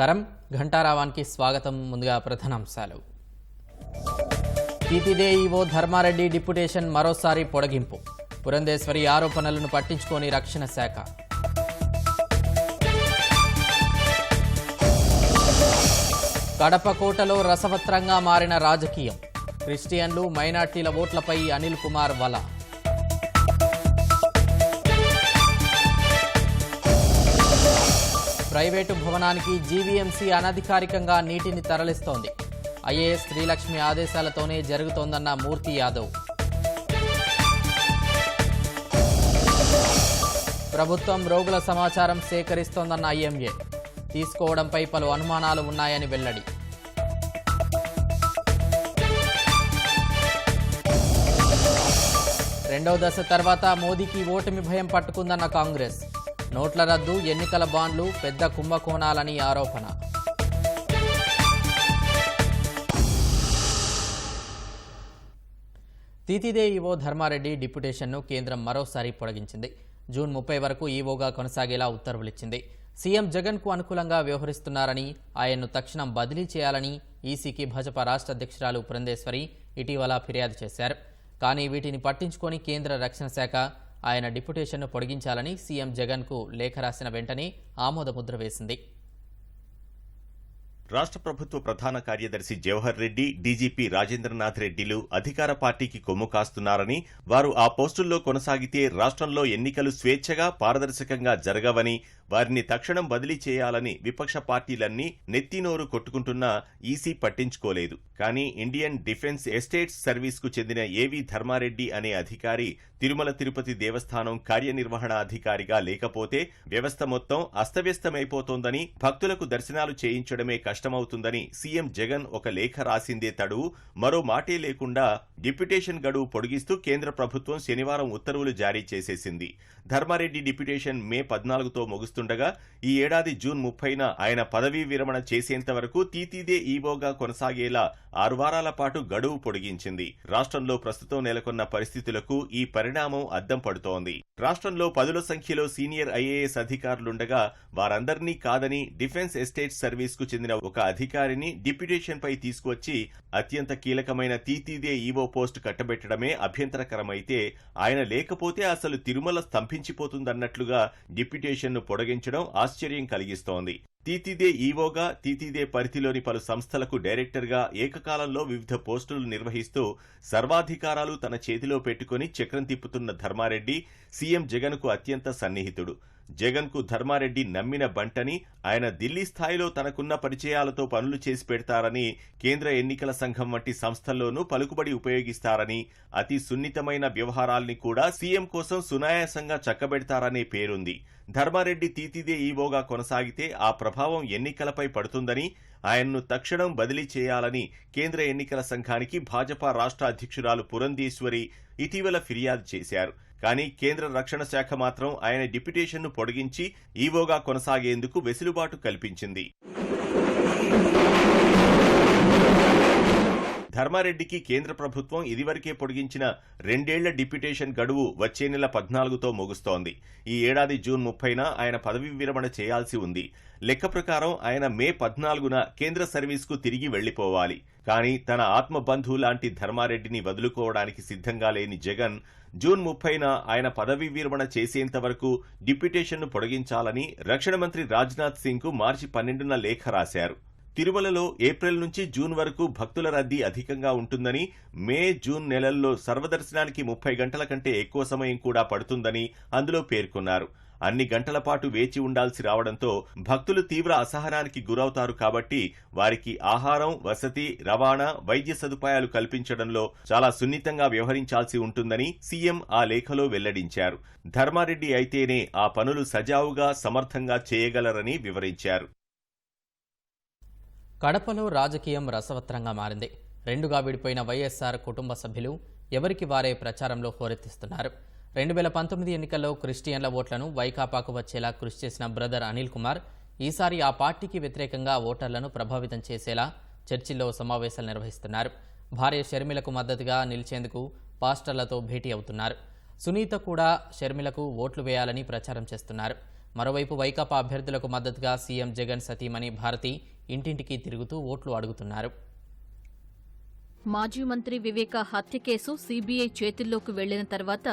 నమస్కారం ఘంటారావానికి స్వాగతం. ముందుగా ప్రధానాంశాలు. టీటీడీ ఈవో ధర్మారెడ్డి డిప్యుటేషన్ మరోసారి పొడిగింపు. పురంధేశ్వరి ఆరోపణలను పట్టించుకోని రక్షణ శాఖ. కడప కోటలో రసవత్రంగా మారిన రాజకీయం. క్రిస్టియన్లు మైనార్టీల ఓట్లపై అనిల్ కుమార్ వల. ప్రైవేటు భవనానికి జీవీఎంసీ అనధికారికంగా నీటిని తరలిస్తోంది. ఐఏఎస్ శ్రీలక్ష్మి ఆదేశాలతోనే జరుగుతోందన్న మూర్తి యాదవ్. ప్రభుత్వం రోగుల సమాచారం సేకరిస్తోందన్న ఐఎంఏ. తీసుకోవడంపై పలు అనుమానాలు ఉన్నాయని వెల్లడి. రెండవ దశ తర్వాత మోదీకి ఓటమి భయం పట్టుకుందన్న కాంగ్రెస్. నోట్ల రద్దు, ఎన్నికల బాండ్లు పెద్ద కుంభకోణాలని ఆరోపణ. టీటీడీ ఈవో ధర్మారెడ్డి డిప్యుటేషన్ను కేంద్రం మరోసారి పొడిగించింది. జూన్ 30 వరకు ఈవోగా కొనసాగేలా ఉత్తర్వులిచ్చింది. సీఎం జగన్కు అనుకూలంగా వ్యవహరిస్తున్నారని, ఆయన్ను తక్షణం బదిలీ చేయాలని ఈసీకి భాజపా రాష్ట్ర అధ్యక్షురాలు పురంధేశ్వరి ఇటీవల ఫిర్యాదు చేశారు. కానీ వీటిని పట్టించుకొని కేంద్ర రక్షణ శాఖ ఆయన డిప్యుటేషన్ను పొడిగించాలని సీఎం జగన్కు లేఖ రాసిన వెంటనే ఆమోదముద్ర వేసింది. రాష్ట్ర ప్రభుత్వ ప్రధాన కార్యదర్శి జవహర్ రెడ్డి, డీజీపీ రాజేంద్రనాథ్ రెడ్డిలు అధికార పార్టీకి కొమ్ము కాస్తున్నారని, వారు ఆ పోస్టుల్లో కొనసాగితే రాష్ట్రంలో ఎన్నికలు స్వేచ్ఛగా, పారదర్శకంగా జరగవని, వారిని తక్షణం బదిలీ చేయాలని విపక్ష పార్టీలన్నీ నెత్తినోరు కొట్టుకుంటున్నా ఈసీ పట్టించుకోలేదు. కానీ ఇండియన్ డిఫెన్స్ ఎస్టేట్స్ సర్వీస్కు చెందిన ఏవి ధర్మారెడ్డి అనే అధికారి తిరుమల తిరుపతి దేవస్థానం కార్యనిర్వహణ అధికారిగా లేకపోతే వ్యవస్థ మొత్తం అస్తవ్యస్తమైపోతోందని, భక్తులకు దర్శనాలు చేయించడమే కష్టమవుతుందని సీఎం జగన్ ఒక లేఖ రాసిందే తడువు మరో మాటే లేకుండా డిప్యుటేషన్ గడువు పొడిగిస్తూ కేంద్ర ప్రభుత్వం శనివారం ఉత్తర్వులు జారీ చేసేసింది. ధర్మారెడ్డి డిప్యుటేషన్ మే 14తో ముగుస్తుండగా ఈ ఏడాది జూన్ 30న ఆయన పదవీ విరమణ చేసేంత వరకు టీటీడీ ఈవోగా కొనసాగేలా 6 వారాల పాటు గడువు పొడిగించింది. రాష్ట్రంలో ప్రస్తుతం నెలకొన్న పరిస్థితులకు ఈ పరిణామం అద్దం పడుతోంది. రాష్ట్రంలో పదుల సంఖ్యలో సీనియర్ ఐఏఎస్ అధికారులుండగా వారందరినీ కాదని డిఫెన్స్ ఎస్టేట్ సర్వీస్ కు చెందిన ఒక అధికారిని డిప్యుటేషన్ పై తీసుకువచ్చి అత్యంత కీలకమైన టీటీడీ ఈవో పోస్టు కట్టబెట్టడమే అభ్యంతరకరమైతే, ఆయన లేకపోతే అసలు తిరుమల స్తంభించిపోతుందన్నట్లుగా డిప్యుటేషన్ను పొడిగించడం ఆశ్చర్యం కలిగిస్తోంది. టీటీడీ ఈవోగా టీటీడీ పరిధిలోని పలు సంస్థలకు డైరెక్టర్గా ఏకకాలంలో వివిధ పోస్టులు నిర్వహిస్తూ సర్వాధికారాలు తన చేతిలో పెట్టుకుని చక్రం తిప్పుతున్న ధర్మారెడ్డి సీఎం జగన్కు అత్యంత సన్నిహితుడు. జగన్కు ధర్మారెడ్డి నమ్మిన బంటని, ఆయన ఢిల్లీ స్థాయిలో తనకున్న పరిచయాలతో పనులు చేసి పెడతారని, కేంద్ర ఎన్నికల సంఘం వంటి సంస్థల్లోనూ పలుకుబడి ఉపయోగిస్తారని, అతి సున్నితమైన వ్యవహారాల్ని కూడా సీఎం కోసం సునాయాసంగా చక్కబెడతారనే పేరుంది. ధర్మారెడ్డి టీటీడీ ఈవోగా కొనసాగితే ఆ ప్రభావం ఎన్నికలపై పడుతుందని, ఆయన్ను తక్షణం బదిలీ చేయాలని కేంద్ర ఎన్నికల సంఘానికి భాజపా రాష్ట్ర అధ్యక్షురాలు పురంధేశ్వరి ఇటీవల ఫిర్యాదు చేశారు. కానీ కేంద్ర రక్షణ శాఖ మాత్రం ఆయన డిప్యుటేషన్ను పొడిగించి ఈవోగా కొనసాగేందుకు వెసులుబాటు కల్పించింది. ధర్మారెడ్డికి కేంద్ర ప్రభుత్వం ఇదివరకే పొడిగించిన 2 ఏళ్ల డిప్యుటేషన్ గడువు వచ్చే నెల 14తో ముగుస్తోంది. ఈ ఏడాది జూన్ 30న ఆయన పదవీ విరమణ చేయాల్సి ఉంది. లెక్క ప్రకారం ఆయన మే 14న కేంద్ర సర్వీస్కు తిరిగి వెళ్లిపోవాలి. కానీ తన ఆత్మబంధువు లాంటి ధర్మారెడ్డిని వదులుకోవడానికి సిద్ధంగా లేని జగన్ జూన్ 30న ఆయన పదవీ విరమణ చేసేంత వరకు డిప్యుటేషన్ను పొడిగించాలని రక్షణ మంత్రి రాజ్నాథ్ సింగ్కు మార్చి 12న లేఖ రాశారు. తిరుమలలో ఏప్రిల్ నుంచి జూన్ వరకు భక్తుల రద్దీ అధికంగా ఉంటుందని, మే, జూన్ నెలల్లో సర్వదర్శనానికి 30 గంటల కంటే ఎక్కువ సమయం కూడా పడుతుందని అందులో పేర్కొన్నారు. అన్ని గంటల పాటు వేచి ఉండాల్సి రావడంతో భక్తులు తీవ్ర అసహనానికి గురవుతారు కాబట్టి వారికి ఆహారం, వసతి, రవాణా, వైద్య సదుపాయాలు కల్పించడంలో చాలా సున్నితంగా వ్యవహరించాల్సి ఉంటుందని సీఎం ఆ లేఖలో వెల్లడించారు. ధర్మారెడ్డి అయితేనే ఆ పనులు సజావుగా, సమర్థంగా చేయగలరని వివరించారు. కడపలో రాజకీయం రసవత్రంగా మారింది. రెండుగా విడిపోయిన వైఎస్ఆర్ కుటుంబ సభ్యులు ఎవరికి వారే ప్రచారంలో హోరెత్తిస్తున్నారు. 2019 ఎన్నికల్లో క్రిస్టియన్ల ఓట్లను వైకాపాకు వచ్చేలా కృషి చేసిన బ్రదర్ అనిల్ కుమార్ ఈసారి ఆ పార్టీకి వ్యతిరేకంగా ఓటర్లను ప్రభావితం చేసేలా చర్చిల్లో సమావేశాలు నిర్వహిస్తున్నారు. భార్య షర్మిలకు మద్దతుగా నిలిచేందుకు పాస్టర్లతో భేటీ అవుతున్నారు. సునీత కూడా షర్మిలకు ఓట్లు వేయాలని ప్రచారం చేస్తున్నారు. మరోవైపు వైకాపా అభ్యర్థులకు మద్దతుగా సీఎం జగన్ సతీమణి భారతి ఇంటింటికి తిరుగుతూ ఓట్లు అడుగుతున్నారు. మాజీ మంత్రి వివేక హత్య కేసు సీబీఐ చేతుల్లోకి వెళ్లిన తర్వాత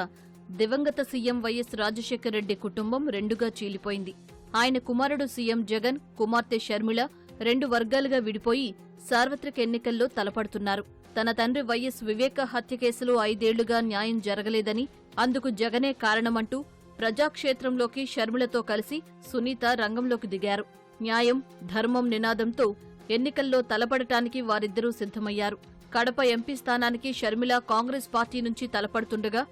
దివంగత సీఎం వైఎస్ రాజశేఖర రెడ్డి కుటుంబం రెండుగా చీలిపోయింది. ఆయన కుమారుడు సీఎం జగన్, కుమార్తె షర్మిల 2 వర్గాలుగా విడిపోయి సార్వత్రిక ఎన్నికల్లో తలపడుతున్నారు. తన తండ్రి వైఎస్ వివేక హత్య కేసులో 5 ఏళ్లుగా న్యాయం జరగలేదని, అందుకు జగనే కారణమంటూ ప్రజాక్షేత్రంలోకి షర్మిలతో కలిసి సునీత రంగంలోకి దిగారు. న్యాయం, ధర్మం నినాదంతో ఎన్నికల్లో తలపడటానికి వారిద్దరూ సిద్ధమయ్యారు. కడప ఎంపీ స్థానానికి షర్మిల కాంగ్రెస్ పార్టీ నుంచి తలపడుతుండగా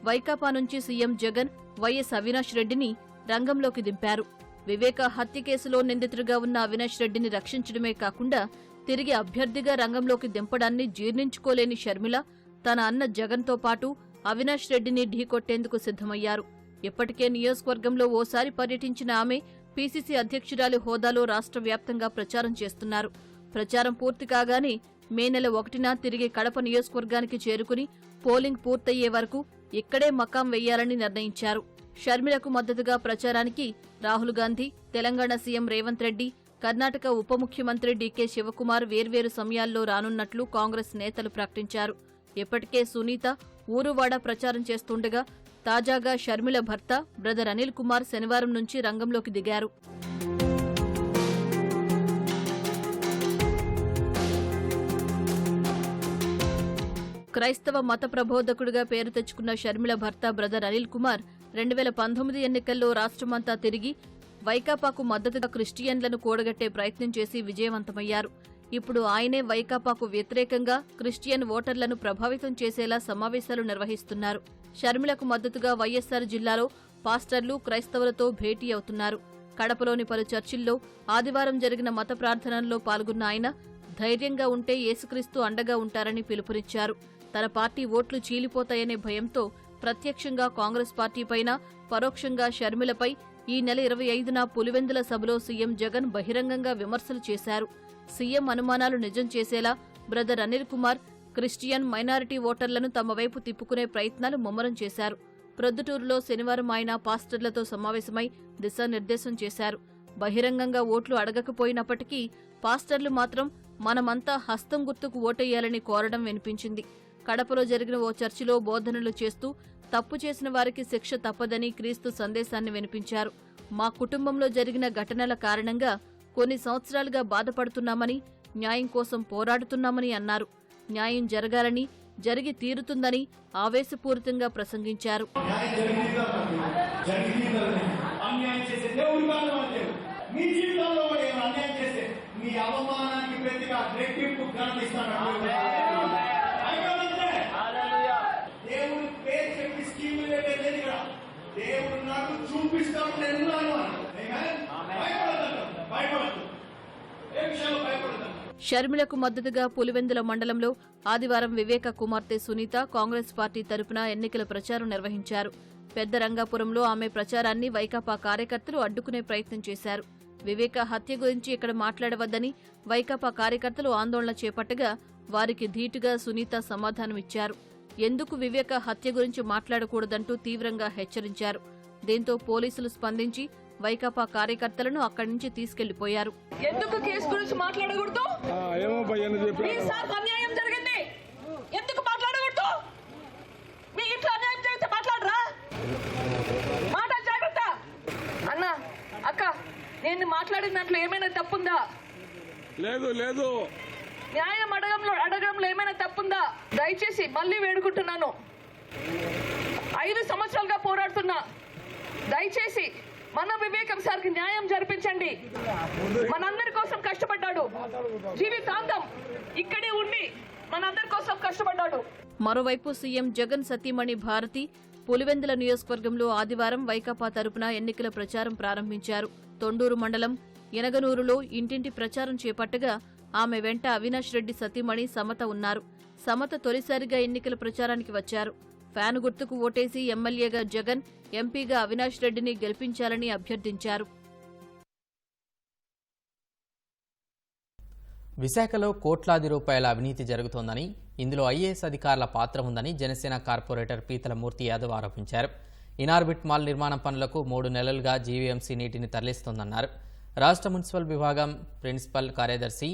వైకాపా నుంచి సీఎం జగన్ వైఎస్ అవినాష్ రెడ్డిని రంగంలోకి దింపారు. వివేక హత్య కేసులో నిందితుడిగా ఉన్న అవినాష్ రెడ్డిని రక్షించడమే కాకుండా తిరిగి అభ్యర్థిగా రంగంలోకి దింపడాన్ని జీర్ణించుకోలేని షర్మిల తన అన్న జగన్తో పాటు అవినాష్ రెడ్డిని ఢీకొట్టేందుకు సిద్ధమయ్యారు. ఇప్పటికే నియోజకవర్గంలో ఓసారి పర్యటించిన ఆమె పీసీసీ అధ్యక్షురాలి హోదాలో రాష్ట్ర వ్యాప్తంగా ప్రచారం చేస్తున్నారు. ప్రచారం పూర్తి కాగానే మే నెల 1న తిరిగి కడప నియోజకవర్గానికి చేరుకుని పోలింగ్ పూర్తయ్యే వరకు ఇక్కడే మకాం వెయ్యాలని నిర్ణయించారు. షర్మిలకు మద్దతుగా ప్రచారానికి రాహుల్ గాంధీ, తెలంగాణ సీఎం రేవంత్ రెడ్డి, కర్ణాటక ఉప ముఖ్యమంత్రి డీకే శివకుమార్ వేర్వేరు సమయాల్లో రానున్నట్లు కాంగ్రెస్ నేతలు ప్రకటించారు. ఇప్పటికే సునీత ఊరువాడ ప్రచారం చేస్తుండగా తాజాగా షర్మిల భర్త బ్రదర్ అనిల్ కుమార్ శనివారం నుంచి రంగంలోకి దిగారు. క్రైస్తవ మత ప్రబోధకుడిగా పేరు తెచ్చుకున్న షర్మిల భర్త బ్రదర్ అనిల్ కుమార్ 2019 ఎన్నికల్లో రాష్ట్రమంతా తిరిగి వైకాపాకు మద్దతుగా క్రిస్టియన్లను కూడగట్టే ప్రయత్నం చేసి విజయవంతమయ్యారు. ఇప్పుడు ఆయనే వైకాపాకు వ్యతిరేకంగా క్రిస్టియన్ ఓటర్లను ప్రభావితం చేసేలా సమావేశాలు నిర్వహిస్తున్నారు. షర్మిలకు మద్దతుగా వైఎస్సార్ జిల్లాలో పాస్టర్లు క్రైస్తవులతో భేటీ అవుతున్నారు. కడపలోని పలు చర్చిల్లో ఆదివారం జరిగిన మత ప్రార్థనల్లో పాల్గొన్న ఆయన ధైర్యంగా ఉంటే యేసుక్రీస్తు అండగా ఉంటారని పిలుపునిచ్చారు. తన పార్టీ ఓట్లు చీలిపోతాయనే భయంతో ప్రత్యక్షంగా కాంగ్రెస్ పార్టీపైన, పరోక్షంగా షర్మిలపై ఈ నెల 25న పులివెందుల సభలో సీఎం జగన్ బహిరంగంగా విమర్శలు చేశారు. సీఎం అనుమానాలు నిజం చేసేలా brother Anil Kumar Christian minority ఓటర్లను తమ వైపు తిప్పుకునే ప్రయత్నాలు ముమ్మరం చేశారు. ప్రొద్దుటూరులో శనివారం ఆయన పాస్టర్లతో సమావేశమై దిశానిర్దేశం చేశారు. బహిరంగంగా ఓట్లు అడగకపోయినప్పటికీ పాస్టర్లు మాత్రం మనమంతా హస్తం గుర్తుకు ఓటెయ్యాలని కోరడం వినిపించింది. కడపలో జరిగిన ఓ చర్చిలో బోధనలు చేస్తూ తప్పు చేసిన వారికి శిక్ష తప్పదని క్రీస్తు సందేశాన్ని వినిపించారు. మా కుటుంబంలో జరిగిన ఘటనల కారణంగా కొన్ని సంవత్సరాలుగా బాధపడుతున్నామని, న్యాయం కోసం పోరాడుతున్నామని అన్నారు. న్యాయం జరగాలని, జరిగి తీరుతుందని ఆవేశపూరితంగా ప్రసంగించారు. షర్మిలకు మద్దతుగా పులివెందుల మండలంలో ఆదివారం వివేక కుమార్తె సునీత కాంగ్రెస్ పార్టీ తరపున ఎన్నికల ప్రచారం నిర్వహించారు. పెద్ద రంగాపురంలో ఆమె ప్రచారాన్ని వైకాపా కార్యకర్తలు అడ్డుకునే ప్రయత్నం చేశారు. వివేక హత్య గురించి ఇక్కడ మాట్లాడవద్దని వైకాపా కార్యకర్తలు ఆందోళన చేపట్టగా వారికి ధీటుగా సునీత సమాధానమిచ్చారు. ఎందుకు వివేక హత్య గురించి మాట్లాడకూడదంటూ తీవ్రంగా హెచ్చరించారు. దీంతో పోలీసులు స్పందించి వైకాపా కార్యకర్తలను అక్కడి నుంచి తీసుకెళ్లిపోయారు. ఎందుకు కేసు గురించి మాట్లాడకూడదు? అన్యాయం జరిగింది, ఎందుకు మాట్లాడకూడదు? మీ ఇంట్లో అన్యాయం జరిగితే మాట్లాడరా? మాట జాగ్రత్త. అన్న, అక్క, నేను మాట్లాడిన దాంట్లో ఏమైనా తప్పుందా? లేదు. న్యాయం అడగంలో ఏమైనా తప్పుందా? దయచేసి మళ్ళీ వేడుకుంటున్నాను. 5 సంవత్సరాలుగా పోరాడుతున్నా. దయచేసి మన వివేకం సార్కి న్యాయం జరిపించండి. మనందరి కోసం కష్టపడ్డాడు. జీవితాంతం ఇక్కడే ఉండి మనందరి కోసం కష్టపడ్డాడు. మరోవైపు సీఎం జగన్ సతీమణి భారతి పులివెందుల నియోజకవర్గంలో ఆదివారం వైకాపా తరపున ఎన్నికల ప్రచారం ప్రారంభించారు. తొండూరు మండలం యనగనూరులో ఇంటింటి ప్రచారం చేపట్టగా ఆమె వెంట అవినాష్ రెడ్డి సతీమణి సమత ఉన్నారు. సమత తొలిసారిగా ఎన్నికల ప్రచారానికి వచ్చారు. ఫ్యాను గుర్తుకు ఓటేసి ఎమ్మెల్యేగా జగన్, ఎంపీగా అవినాష్ రెడ్డిని గెలిపించాలని అభ్యర్థించారు. విశాఖలో కోట్లాది రూపాయల అవినీతి జరుగుతోందని, ఇందులో ఐఏఎస్ అధికారుల పాత్ర ఉందని జనసేన కార్పొరేటర్ పీతల మూర్తి యాదవ్ ఆరోపించారు. ఇనార్బిట్ మాల్ నిర్మాణ పనులకు 3 నెలలుగా జీవీఎంసీ నీటిని తరలిస్తోందన్నారు. రాష్ట్ర మున్సిపల్ విభాగం ప్రిన్సిపల్ కార్యదర్శి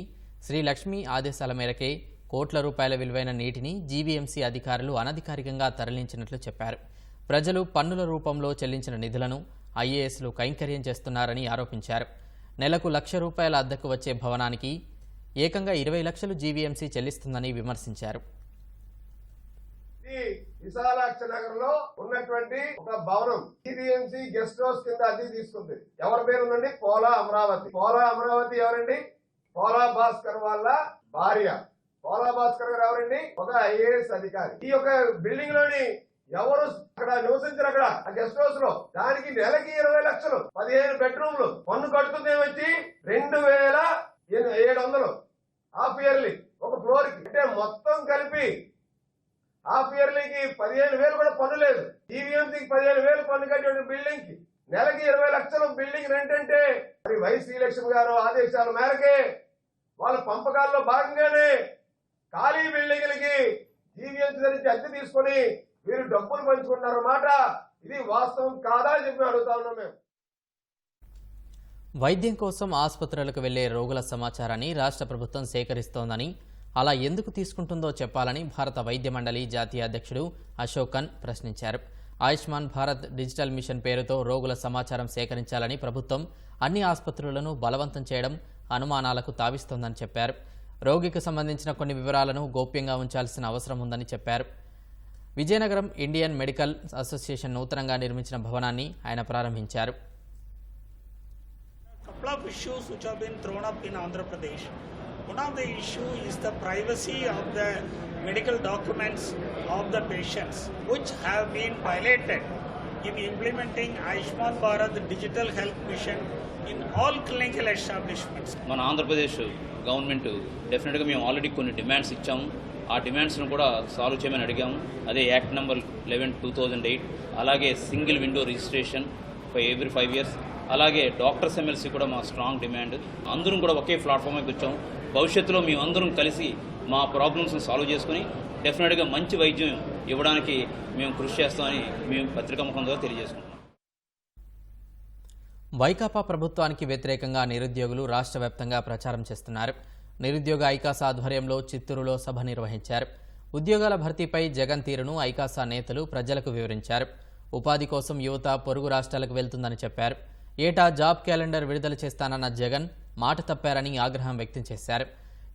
శ్రీ లక్ష్మి ఆదేశాల మేరకే కోట్ల రూపాయల విలువైన నీటిని జీవీఎంసీ అధికారులు అనధికారికంగా తరలించినట్లు చెప్పారు. ప్రజలు పన్నుల రూపంలో చెల్లించిన నిధులను ఐఏఎస్లు కైంకర్యం చేస్తున్నారని ఆరోపించారు. నెలకు ₹1,00,000 అద్దెకు వచ్చే భవనానికి ఏకంగా 20 లక్షలు జీవీఎంసీ చెల్లిస్తుందని విమర్శించారు. విశాలాక్ష నగర్ లో ఉన్నటువంటి ఒక భవనం జీవీఎంసీ గెస్ట్ హౌస్ కింద అద్దె తీసుకుంది. ఎవరి పేరు ఉందండి? పోలా అమరావతి. పోలా అమరావతి ఎవరండి? పోలా భాస్కర్ వాళ్ళ భార్య. పోలా భాస్కర్ గారు ఎవరండి? ఒక ఐఏఎస్ అధికారి. ఈ యొక్క బిల్డింగ్ లోని ఎవరు అక్కడ నివసించారు, అక్కడ ఆ గెస్ట్ హౌస్ లో దానికి నెలకి 20 లక్షలు, 15 బెడ్రూమ్లు, పన్ను కడుతుంది వచ్చి 2,700 హాఫ్ ఇయర్లీ ఒక ఫ్లోర్ కి. అంటే మొత్తం కలిపి హాఫ్ ఇయర్లీకి 15,000 కూడా పన్ను లేదు. జీవీఎంసీకి 15,000 పన్ను కట్టే బిల్డింగ్ కి నెలకి 20 లక్షలు బిల్డింగ్ రెంట్ అంటే మరి వైఎస్ శ్రీలక్ష్మి గారు ఆదేశాల మేరకే వాళ్ళ పంపకాల్లో భాగంగానే ఖాళీ బిల్డింగ్లకి జీవీఎంసీ నుంచి అద్దె తీసుకొని వీరు డబ్బులు పంచుకుంటారన్నమాట. ఇది వాస్తవం కాదా అని చెప్పి అడుగుతా ఉన్నాం మేము. వైద్యం కోసం ఆసుపత్రులకు వెళ్లే రోగుల సమాచారాన్ని రాష్ట్ర ప్రభుత్వం సేకరిస్తోందని, అలా ఎందుకు తీసుకుంటుందో చెప్పాలని భారత వైద్య మండలి జాతీయ అధ్యక్షుడు అశోకన్ ప్రశ్నించారు. ఆయుష్మాన్ భారత్ డిజిటల్ మిషన్ పేరుతో రోగుల సమాచారం సేకరించాలని ప్రభుత్వం అన్ని ఆసుపత్రులను బలవంతం చేయడం అనుమానాలకు తావిస్తోందని చెప్పారు. రోగికి సంబంధించిన కొన్ని వివరాలను గోప్యంగా ఉంచాల్సిన అవసరం ఉందని చెప్పారు. విజయనగరం ఇండియన్ మెడికల్ అసోసియేషన్ నూతనంగా నిర్మించిన భవనాన్ని ఆయన ప్రారంభించారు. Couple of issues which have been thrown up in Andhra Pradesh. One of the issue is the privacy of the medical documents of the patients, which have been violated in implementing Ayushman Bharat Digital Health Mission in all clinical establishments. మన Andhra Pradesh government డెఫినెట్గా మేము already కొన్ని demands ఇచ్చాము. ఆ డిమాండ్స్ను కూడా solve చేయమని అడిగాము. అదే యాక్ట్ నెంబర్ 11/2008, అలాగే single window registration for every 5 years, అలాగే డాక్టర్స్ ఎమ్మెల్సీ కూడా మా స్ట్రాంగ్ డిమాండ్. అందరం కూడా ఒకే ప్లాట్ఫామ్కి వచ్చాము. భవిష్యత్తులో మేము అందరం కలిసి మా ప్రాబ్లమ్స్ని సాల్వ్ చేసుకుని డెఫినెట్గా మంచి వైద్యం ఇవ్వడానికి మేము కృషి చేస్తామని మేము పత్రికాముఖం ద్వారా తెలియజేసుకుంటున్నాం. వైకాపా ప్రభుత్వానికి వ్యతిరేకంగా నిరుద్యోగులు రాష్ట్ర వ్యాప్తంగా ప్రచారం చేస్తున్నారు. నిరుద్యోగ ఐకాసా ఆధ్వర్యంలో చిత్తూరులో సభ నిర్వహించారు. ఉద్యోగాల భర్తీపై జగన్ తీరును ఐకాసా నేతలు ప్రజలకు వివరించారు. ఉపాధి కోసం యువత పొరుగు రాష్ట్రాలకు వెళ్తుందని చెప్పారు. ఏటా జాబ్ క్యాలెండర్ విడుదల చేస్తానన్న జగన్ మాట తప్పారని ఆగ్రహం వ్యక్తం చేశారు.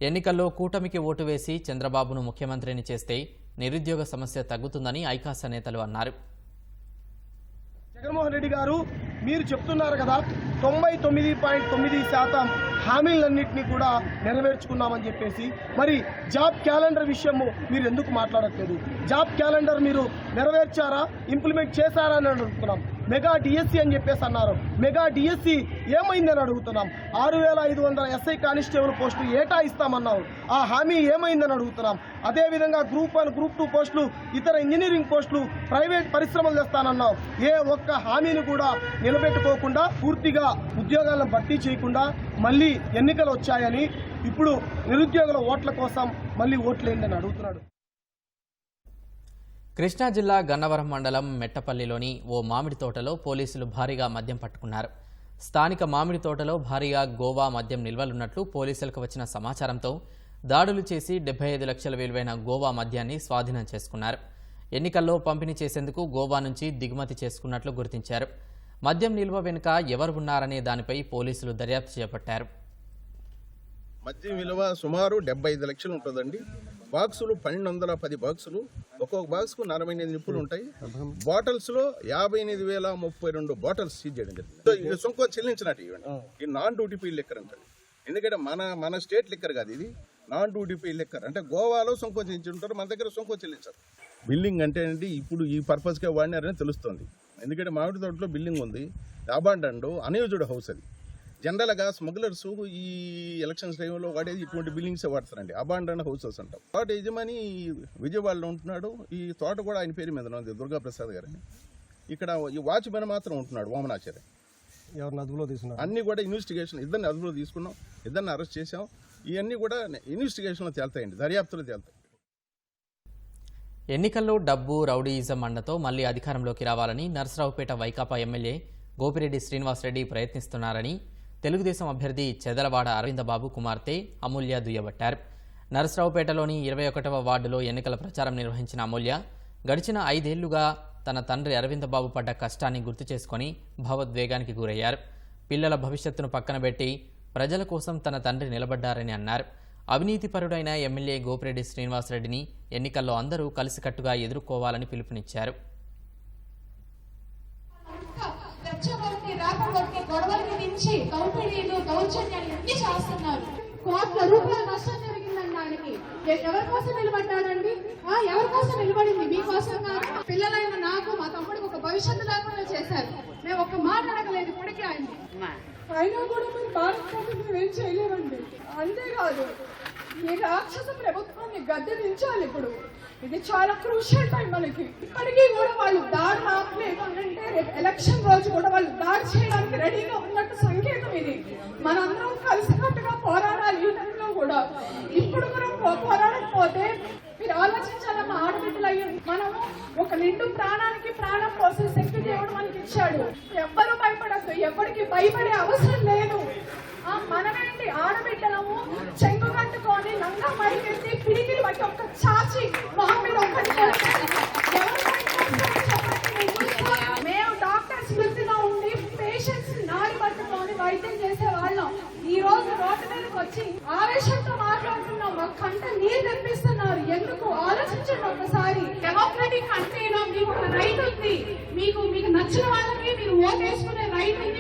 ఎన్నికల్లో కూటమికి ఓటు వేసి చంద్రబాబును ముఖ్యమంత్రిని చేస్తే నిరుద్యోగ సమస్య తగ్గుతుందని ఐకాసా నేతలు అన్నారు. జగన్మోహన్ రెడ్డి గారు మీరు చెప్తున్నారు కదా 99.9% హామీలన్నింటినీ కూడా నెరవేర్చుకున్నామని చెప్పేసి, మరి జాబ్ క్యాలెండర్ విషయము మీరు ఎందుకు మాట్లాడట్లేదు? జాబ్ క్యాలెండర్ మీరు నెరవేర్చారా, ఇంప్లిమెంట్ చేశారా అని అడుగుతున్నాం. మెగా డిఎస్సి అని చెప్పేసి అన్నారు. మెగా డిఎస్సి ఏమైందని అడుగుతున్నాం. 6,500 ఎస్ఐ కానిస్టేబుల్ పోస్టులు ఏటా ఇస్తామన్నావు, ఆ హామీ ఏమైందని అడుగుతున్నాం. అదేవిధంగా గ్రూప్ 1, గ్రూప్ 2 పోస్టులు, ఇతర ఇంజనీరింగ్ పోస్టులు, ప్రైవేట్ పరిశ్రమలు తెస్తానన్నావు. ఏ ఒక్క హామీని కూడా నిలబెట్టుకోకుండా పూర్తిగా ఉద్యోగాలను భర్తీ చేయకుండా మళ్ళీ ఎన్నికలు వచ్చాయని ఇప్పుడు నిరుద్యోగుల ఓట్ల కోసం మళ్ళీ ఓట్లేందని అడుగుతున్నాడు. కృష్ణా జిల్లా గన్నవరం మండలం మెట్టపల్లిలోని ఓ మామిడి తోటలో పోలీసులు భారీగా మద్యం పట్టుకున్నారు. స్థానిక మామిడి తోటలో భారీగా గోవా మద్యం నిల్వలున్నట్లు పోలీసులకు వచ్చిన సమాచారంతో దాడులు చేసి 75 లక్షల విలువైన గోవా మద్యాన్ని స్వాధీనం చేసుకున్నారు. ఎన్నికల్లో పంపిణీ చేసేందుకు గోవా నుంచి దిగుమతి చేసుకున్నట్లు గుర్తించారు. మద్యం నిల్వ వెనుక ఎవరు ఉన్నారనే దానిపై పోలీసులు దర్యాప్తు చేపట్టారు. మద్యం విలువ సుమారు 75 లక్షలు ఉంటుందండి. బాక్సులు 1210 బాక్సులు, ఒక్కొక్క బాక్స్కు 48 నిప్పులు ఉంటాయి. బాటిల్స్లో 58,032 బాటిల్స్ సీజ్ చేయడం జరిగింది. ఇది సొంకో చెల్లించినట్టు ఇవ్వండి. ఇది నాన్ డ్యూటీ పీ లిక్కర్ అంటారు. ఎందుకంటే మన స్టేట్ లిక్కర్ కాదు, ఇది నాన్ డ్యూటీ పీ లిక్కర్. అంటే గోవాలో సొంకో చెల్లించి ఉంటారు, మన దగ్గర సొంకో చెల్లించారు. బిల్డింగ్ అంటే అండి ఇప్పుడు ఈ పర్పస్కే వాడినారని తెలుస్తుంది. ఎందుకంటే మామిడి తోటలో బిల్డింగ్ ఉంది, అబాండన్డ్ అన్యూజ్డ్ హౌస్. అది జనరల్గా స్మగ్లర్స్ ఈ ఎలక్షన్స్ టైంలో వాడేది ఇటువంటి బిల్డింగ్సే వాడతారండి, అబాండన్ హౌసెస్ అంటాం. తోట యజమాని విజయవాడలో ఉంటున్నాడు. ఈ తోట కూడా ఆయన పేరు మీద ఉంది, దుర్గాప్రసాద్ గారని. ఇక్కడ ఈ వాచ్మెన్ మాత్రం ఉంటున్నాడు, వామనాచార్య. ఎవరిని అదుపులో తీసుకున్నారు? అన్నీ కూడా ఇన్వెస్టిగేషన్, ఇద్దరిని అదుపులో తీసుకున్నాం, ఇద్దరిని అరెస్ట్ చేసాం. ఇవన్నీ కూడా ఇన్వెస్టిగేషన్లో తేలుతాయండి, దర్యాప్తులో తేలుతాయి. ఎన్నికల్లో డబ్బు రౌడీయిజం అండతో మళ్లీ అధికారంలోకి రావాలని నర్సరావుపేట వైకాపా ఎమ్మెల్యే గోపిరెడ్డి శ్రీనివాసరెడ్డి ప్రయత్నిస్తున్నారని తెలుగుదేశం అభ్యర్థి చెదలవాడ అరవిందబాబు కుమార్తె అమూల్య దుయ్యబట్టారు. నర్సరావుపేటలోని 21వ వార్డులో ఎన్నికల ప్రచారం నిర్వహించిన అమూల్య గడిచిన 5 ఏళ్లుగా తన తండ్రి అరవిందబాబు పడ్డ కష్టాన్ని గుర్తు చేసుకుని భావోద్వేగానికి గురయ్యారు. పిల్లల భవిష్యత్తును పక్కన పెట్టి ప్రజల కోసం తన తండ్రి నిలబడ్డారని అన్నారు. అవినీతిపరుడైన ఎమ్మెల్యే గోపిరెడ్డి శ్రీనివాసరెడ్డిని ఎన్నికల్లో అందరూ కలిసికట్టుగా ఎదుర్కోవాలని పిలుపునిచ్చారు. కోట్ల రూపాయల నష్టం జరిగిందండి ఆయనకి. ఎవరి కోసం నిలబడ్డాడండి? ఎవరి కోసం నిలబడింది? మీకోసం కాదు. పిల్లలైన నాకు మా తమ్ముడికి ఒక భవిష్యత్తు లేకుండా చేశారు. మేము ఒక మాట అడగలేదు ఇప్పటికీ ఆయన. అయినా కూడా మీరు భారత ప్రభుత్వం ఏం చేయలేమండి. అంతేకాదు ఈ రాక్షస ప్రభుత్వాన్ని గద్దె దించాలి. ఇప్పుడు ఇది చాలా క్రూషియల్ టైం మనకి. ఇప్పటికీ కూడా వాళ్ళు దాడి ఆపలేదు అంటే రేపు ఎలక్షన్ రోజు కూడా వాళ్ళు దాడి చేయడానికి రెడీగా ఉన్నట్టు సంకేతం ఇది. మనందరం కలిసికట్టుగా పోరాడాలి. ఈ టైంలో కూడా ఇప్పుడు కూడా పోరాడకపోతే మీరు ఆలోచించాలమ్మా, ఆడబిడ్డలు అయ్యి మనము ఒక నిండు ప్రాణానికి ప్రాణం పోసే శక్తి దేవుడు మనకి ఇచ్చాడు. ఎవ్వరూ భయపడద్దు, ఎవరికి భయపడే అవసరం లేదు. మనమేంటి ఆడబిడ్డలము చెంగు కట్టుకొని నంగా మైకెత్తి పిడికిలు బట్టి ఒక్క చాచి మొహం మీద ఒక్కటి మేము డాక్టర్స్ వృత్తిలో ఉండి పేషెంట్స్ నాడి పట్టుకొని వైద్యం చేసే వాళ్ళం. ఈ రోజు రోడ్డు మీదకి వచ్చి ఆవేశంతో మాట్లాడుతున్నాం. మా కంట నీరు తెప్పిస్తున్నారు. ఎందుకు ఆలోచించండి ఒకసారి. డెమోక్రటిక్ కంట్రీలో మీకు ఒక రైట్ ఉంది. మీకు నచ్చిన వాళ్ళని మీరు ఓటేసుకునే రైట్ ఉంది.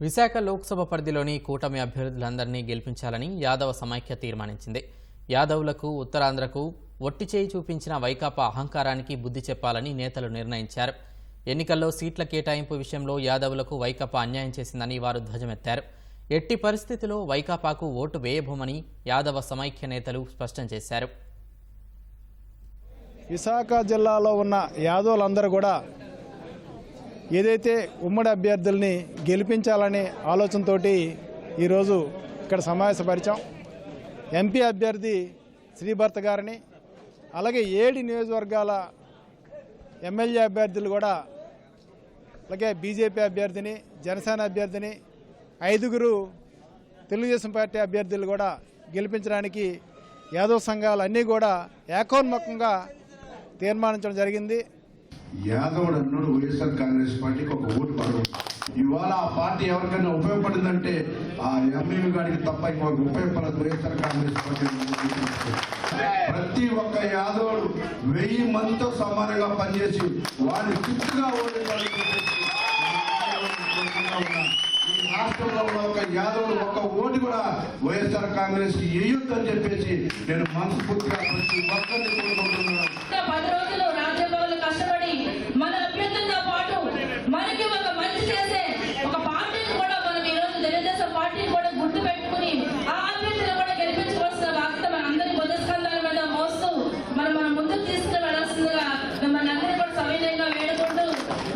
విశాఖ లోక్సభ పరిధిలోని కూటమి అభ్యర్థులందరినీ గెలిపించాలని యాదవ సమైక్య తీర్మానించింది. యాదవులకు ఉత్తరాంధ్రకు ఒట్టి చేయి చూపించిన వైకాపా అహంకారానికి బుద్ధి చెప్పాలని నేతలు నిర్ణయించారు. ఎన్నికల్లో సీట్ల కేటాయింపు విషయంలో యాదవులకు వైకాపా అన్యాయం చేసిందని వారు ధ్వజమెత్తారు. ఎట్టి పరిస్థితిలో వైకాపాకు ఓటు వేయబోమని యాదవ సమైక్య నేతలు స్పష్టం చేశారు. విశాఖ జిల్లాలో ఉన్న యాదవులందరూ కూడా ఏదైతే ఉమ్మడి అభ్యర్థుల్ని గెలిపించాలనే ఆలోచనతోటి ఈరోజు ఇక్కడ సమావేశపరిచాం. ఎంపీ అభ్యర్థి శ్రీభర్త గారిని, అలాగే 7 నియోజకవర్గాల ఎమ్మెల్యే అభ్యర్థులు కూడా, అలాగే బీజేపీ అభ్యర్థిని, జనసేన అభ్యర్థిని, 5 తెలుగుదేశం పార్టీ అభ్యర్థులు కూడా గెలిపించడానికి యాదవ్ సంఘాలన్నీ కూడా ఏకోన్ముఖంగా తీర్మానించడం జరిగింది. యాదవుడు అన్నాడు వైఎస్ఆర్ కాంగ్రెస్ పార్టీకి ఒక ఓటు పడవు. ఇవాళ ఆ పార్టీ ఎవరికైనా ఉపయోగపడిందంటే ఆ ఎంఈవి గారికి తప్ప ఇంకొక ఉపయోగపడదు. వైఎస్ఆర్ కాంగ్రెస్ పార్టీ ప్రతి ఒక్క యాదవుడు 1000 మందితో సమానంగా పనిచేసి వాడిని చిత్తుగా ఓడించాలని ఈ రాష్ట్రంలో ఉన్న ఒక యాదవుడు ఒక్క ఓటు కూడా వైఎస్ఆర్ కాంగ్రెస్ కి వేయొద్దని చెప్పేసి నేను మనస్ఫూర్తిగా ప్రతి ఒక్కరిని కోరుకుంటున్నాను. మన అభ్యర్థులతో పాటు మనకి ఒక మంచి చేసే ఒక పార్టీని కూడా మనం ఈ రోజు తెలుగుదేశం పార్టీని కూడా గుర్తు పెట్టుకుని ఆ అభ్యర్థులను కూడా గెలిపించుకోవాల్సిన బాధ్యత మన అందరి బుధస్కంధాల మీద మోస్తూ మనం ముందుకు తీసుకుని వెళ్ళాల్సిందిగా మిమ్మల్ని అందరూ కూడా సవినయంగా వేడుకుంటూ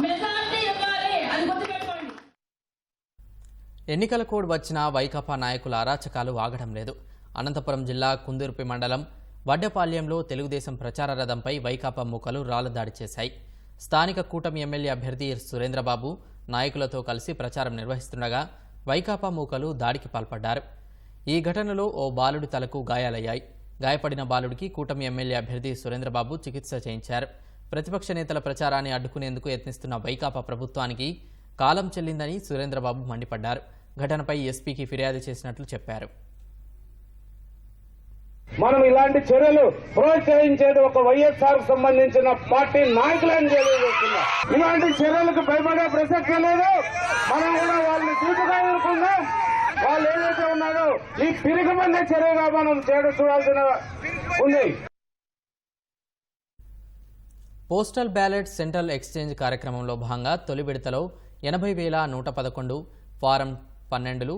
మెజారిటీ ఇవ్వాలి, అది గుర్తుపెట్టుకోండి. ఎన్నికల కోడ్ వచ్చినా వైకాపా నాయకుల అరాచకాలు ఆగడం లేదు. అనంతపురం జిల్లా కుందుర్పి మండలం వడ్డపాళ్యంలో తెలుగుదేశం ప్రచార రథంపై వైకాపా మూకలు రాళ్లదాడి చేశాయి. స్థానిక కూటమి ఎమ్మెల్యే అభ్యర్థి సురేంద్రబాబు నాయకులతో కలిసి ప్రచారం నిర్వహిస్తుండగా వైకాపా మూకలు దాడికి పాల్పడ్డారు. ఈ ఘటనలో ఓ బాలుడి తలకు గాయాలయ్యాయి. గాయపడిన బాలుడికి కూటమి ఎమ్మెల్యే అభ్యర్థి సురేంద్రబాబు చికిత్స చేయించారు. ప్రతిపక్ష నేతల ప్రచారాన్ని అడ్డుకునేందుకు యత్నిస్తున్న వైకాపా ప్రభుత్వానికి కాలం చెల్లిందని సురేంద్రబాబు మండిపడ్డారు. ఘటనపై ఎస్పీకి ఫిర్యాదు చేసినట్లు చెప్పారు. మనం ఇలాంటి చర్యలు ప్రోత్సహించేది ఒక వైఎస్ఆర్ సంబంధించిన పార్టీ నాయకులను తెలియజేస్తున్నాం. ఇలాంటి చర్యలకు భయపడే ప్రసక్తి లేదు. మనం కూడా వాళ్ళని తీర్పుగా ఎదుర్కొందాం. వాళ్ళు ఏదైతే ఉన్నారో ఈ పిరిగిమందే చర్యగా మనం చూడాల్సిన ఉంది. పోస్టల్ బ్యాలెట్ సెంట్రల్ ఎక్స్చేంజ్ కార్యక్రమంలో భాగంగా తొలి విడతలో 80,111 ఫారం 12లు,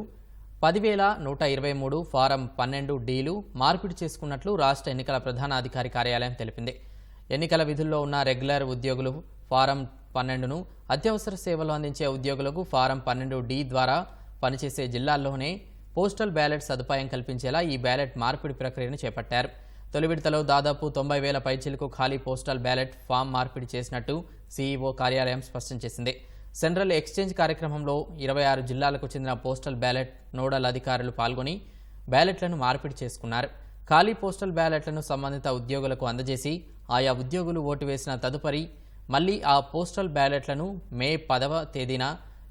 10,123 ఫారం 12Dలు మార్పిడి చేసుకున్నట్లు రాష్ట్ర ఎన్నికల ప్రధానాధికారి కార్యాలయం తెలిపింది. ఎన్నికల విధుల్లో ఉన్న రెగ్యులర్ ఉద్యోగులు ఫారం 12ను, అత్యవసర సేవలు అందించే ఉద్యోగులకు ఫారం 12D ద్వారా పనిచేసే జిల్లాల్లోనే పోస్టల్ బ్యాలెట్ సదుపాయం కల్పించేలా ఈ బ్యాలెట్ మార్పిడి ప్రక్రియను చేపట్టారు. తొలి విడతలో దాదాపు 90,000 పైచిలకు ఖాళీ పోస్టల్ బ్యాలెట్ ఫామ్ మార్పిడి చేసినట్టు సీఈఓ కార్యాలయం స్పష్టం చేసింది. సెంట్రల్ ఎక్స్చేంజ్ కార్యక్రమంలో 26 జిల్లాలకు చెందిన పోస్టల్ బ్యాలెట్ నోడల్ అధికారులు పాల్గొని బ్యాలెట్లను మార్పిడి చేసుకున్నారు. ఖాళీ పోస్టల్ బ్యాలెట్లను సంబంధిత ఉద్యోగులకు అందజేసి ఆయా ఉద్యోగులు ఓటు వేసిన తదుపరి మళ్లీ ఆ పోస్టల్ బ్యాలెట్లను మే 10వ తేదీన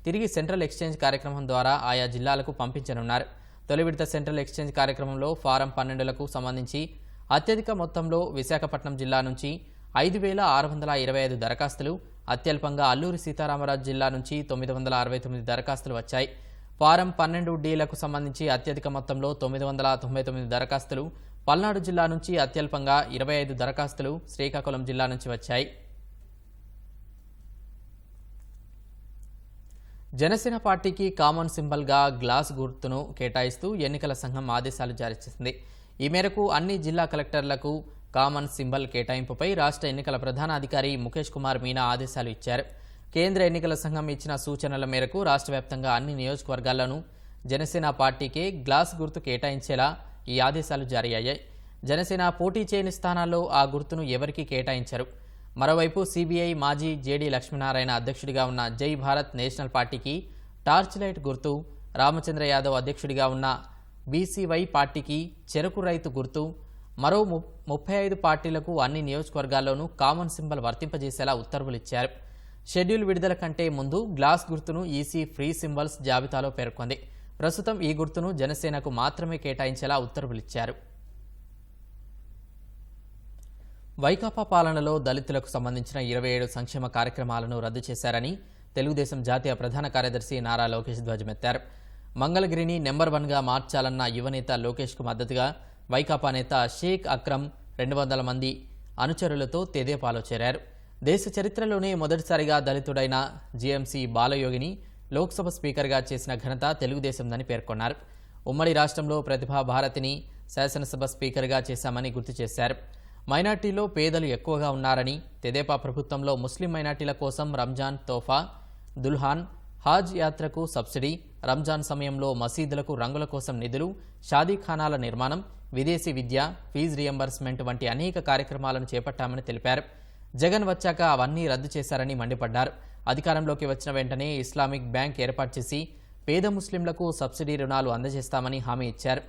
తిరిగి సెంట్రల్ ఎక్స్చేంజ్ కార్యక్రమం ద్వారా ఆయా జిల్లాలకు పంపించనున్నారు. తొలి విడత సెంట్రల్ ఎక్స్చేంజ్ కార్యక్రమంలో ఫారం 12లకు సంబంధించి అత్యధిక మొత్తంలో విశాఖపట్నం జిల్లా నుంచి 5,625 దరఖాస్తులు, అత్యల్పంగా అల్లూరి సీతారామరాజు జిల్లా నుంచి 969 దరఖాస్తులు వచ్చాయి. ఫారం 12డీలకు సంబంధించి అత్యధిక మొత్తంలో 999 దరఖాస్తులు, పల్నాడు జిల్లా నుంచి అత్యల్పంగా 25 దరఖాస్తులు శ్రీకాకుళం జిల్లా నుంచి వచ్చాయి. జనసేన పార్టీకి కామన్ సింబల్గా గ్లాస్ గుర్తును కేటాయిస్తూ ఎన్నికల సంఘం ఆదేశాలు జారీ చేసింది. ఈ మేరకు అన్ని జిల్లా కలెక్టర్లకు కామన్ సింబల్ కేటాయింపుపై రాష్ట్ర ఎన్నికల ప్రధానాధికారి ముఖేష్ కుమార్ మీనా ఆదేశాలు ఇచ్చారు. కేంద్ర ఎన్నికల సంఘం ఇచ్చిన సూచనల మేరకు రాష్ట్ర వ్యాప్తంగా అన్ని నియోజకవర్గాల్లోనూ జనసేన పార్టీకే గ్లాస్ గుర్తు కేటాయించేలా ఈ ఆదేశాలు జారీ అయ్యాయి. జనసేన పోటీ చేయని స్థానాల్లో ఆ గుర్తును ఎవరికీ కేటాయించారు. మరోవైపు సిబిఐ మాజీ జేడీ లక్ష్మీనారాయణ అధ్యక్షుడిగా ఉన్న జై భారత్ నేషనల్ పార్టీకి టార్చ్ లైట్ గుర్తు, రామచంద్ర యాదవ్ అధ్యక్షుడిగా ఉన్న బీసీవై పార్టీకి చెరకు రైతు గుర్తు, మరో 35 పార్టీలకు అన్ని నియోజకవర్గాల్లోనూ కామన్ సింబల్ వర్తింపజేసేలా ఉత్తర్వులిచ్చారు. షెడ్యూల్ విడుదల కంటే ముందు గ్లాస్ గుర్తును ఈసీ ఫ్రీ సింబల్స్ జాబితాలో పేర్కొంది. ప్రస్తుతం ఈ గుర్తును జనసేనకు మాత్రమే కేటాయించేలా ఉత్తర్వులిచ్చారు. వైకాపా పాలనలో దళితులకు సంబంధించిన 27 సంక్షేమ కార్యక్రమాలను రద్దు చేశారని తెలుగుదేశం జాతీయ ప్రధాన కార్యదర్శి నారా లోకేష్ ధ్వజమెత్తారు. మంగళగిరిని నెంబర్ 1గా మార్చాలన్న యువనేత లోకేష్కు మద్దతుగా వైకాపా నేత షేక్ అక్రమ్ 200 మంది అనుచరులతో తెదేపాలో చేరారు. దేశ చరిత్రలోనే మొదటిసారిగా దళితుడైన జీఎంసీ బాలయోగిని లోక్సభ స్పీకర్గా చేసిన ఘనత తెలుగుదేశందని పేర్కొన్నారు. ఉమ్మడి రాష్ట్రంలో ప్రతిభా భారతిని శాసనసభ స్పీకర్గా చేశామని గుర్తు చేశారు. మైనార్టీలో పేదలు ఎక్కువగా ఉన్నారని, తెదేపా ప్రభుత్వంలో ముస్లిం మైనార్టీల కోసం రంజాన్ తోఫా, దుల్హాన్, హాజ్ యాత్రకు సబ్సిడీ, రంజాన్ సమయంలో మసీదులకు రంగుల కోసం నిధులు, షాదీఖానాల నిర్మాణం, విదేశీ విద్య, ఫీజు రియంబర్స్మెంట్ వంటి అనేక కార్యక్రమాలను చేపట్టామని తెలిపారు. జగన్ వచ్చాక అవన్నీ రద్దు చేశారని మండిపడ్డారు. అధికారంలోకి వచ్చిన వెంటనే ఇస్లామిక్ బ్యాంక్ ఏర్పాటు చేసి పేద ముస్లింలకు సబ్సిడీ రుణాలు అందజేస్తామని హామీ ఇచ్చారు.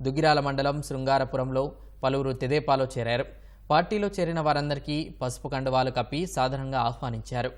దుగ్గిరాల మండలం శృంగారపురంలో పలువురు తెదేపాలో చేరారు. పార్టీలో చేరిన వారందరికీ పసుపు కండువాలు కప్పి సాధారణంగా ఆహ్వానించారు.